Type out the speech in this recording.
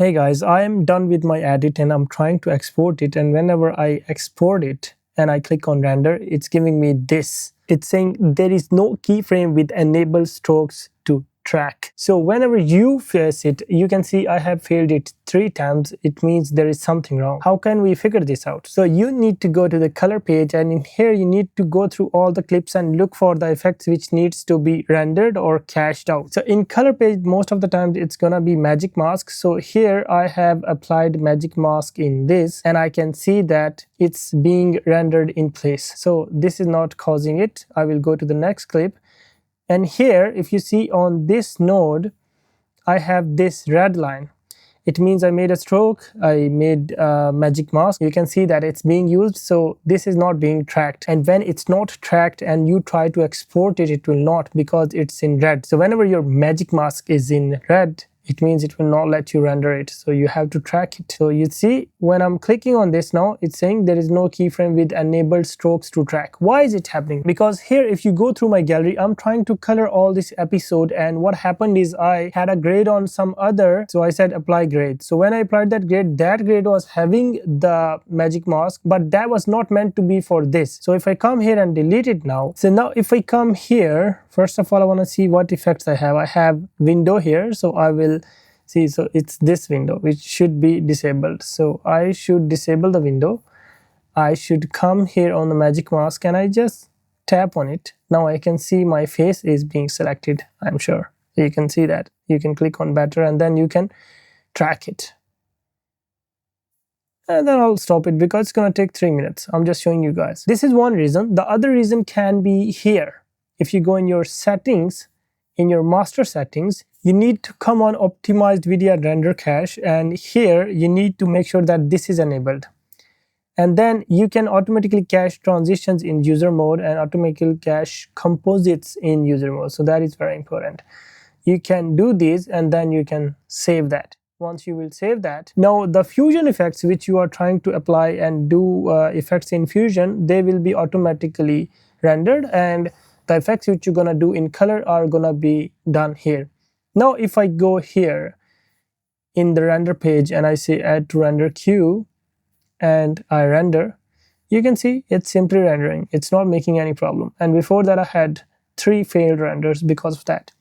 Hey guys, I am done with my edit and I'm trying to export it, and whenever I export it and I click on render, it's giving me this. It's saying there is no keyframe with enabled strokes to track. So whenever you face it, you can see I have failed it 3 times. It means there is something wrong. How can we figure this out? So you need to go to the color page, and in here you need to go through all the clips and look for the effects which needs to be rendered or cached out. So in color page, most of the time it's gonna be magic mask. So here I have applied magic mask in this, and I can see that it's being rendered in place. So this is not causing it. I will go to the next clip. And here, if you see on this node, I have this red line. It means I made a stroke, I made a magic mask. You can see that it's being used, so this is not being tracked. And when it's not tracked and you try to export it, it will not, because it's in red. So whenever your magic mask is in red, it means it will not let you render it. So you have to track it. So you see, when I'm clicking on this now, it's saying there is no keyframe with enabled strokes to track. Why is it happening? Because here, if you go through my gallery, I'm trying to color all this episode, and what happened is I had a grade on some other, so I said apply grade. So when I applied that grade was having the magic mask, but that was not meant to be for this. So if I come here and delete it now, so now if I come here, first of all, I want to see what effects I have. I have window here, so I will see, so it's this window which should be disabled. So I should disable the window. I should come here on the magic mask and I just tap on it. Now I can see my face is being selected, I'm sure. You can see that. You can click on better and then you can track it. And then I'll stop it because it's going to take 3 minutes. I'm just showing you guys. This is one reason. The other reason can be here. If you go in your settings, in your master settings, you need to come on optimized video render cache, and here you need to make sure that this is enabled. And then you can automatically cache transitions in user mode and automatically cache composites in user mode. So that is very important. You can do this and then you can save that. Once you will save that, now the fusion effects which you are trying to apply and do effects in fusion, they will be automatically rendered, and the effects which you're gonna do in color are gonna be done here. Now if I go here in the render page and I say add to render queue and I render, you can see it's simply rendering. It's not making any problem. And before that I had 3 failed renders because of that.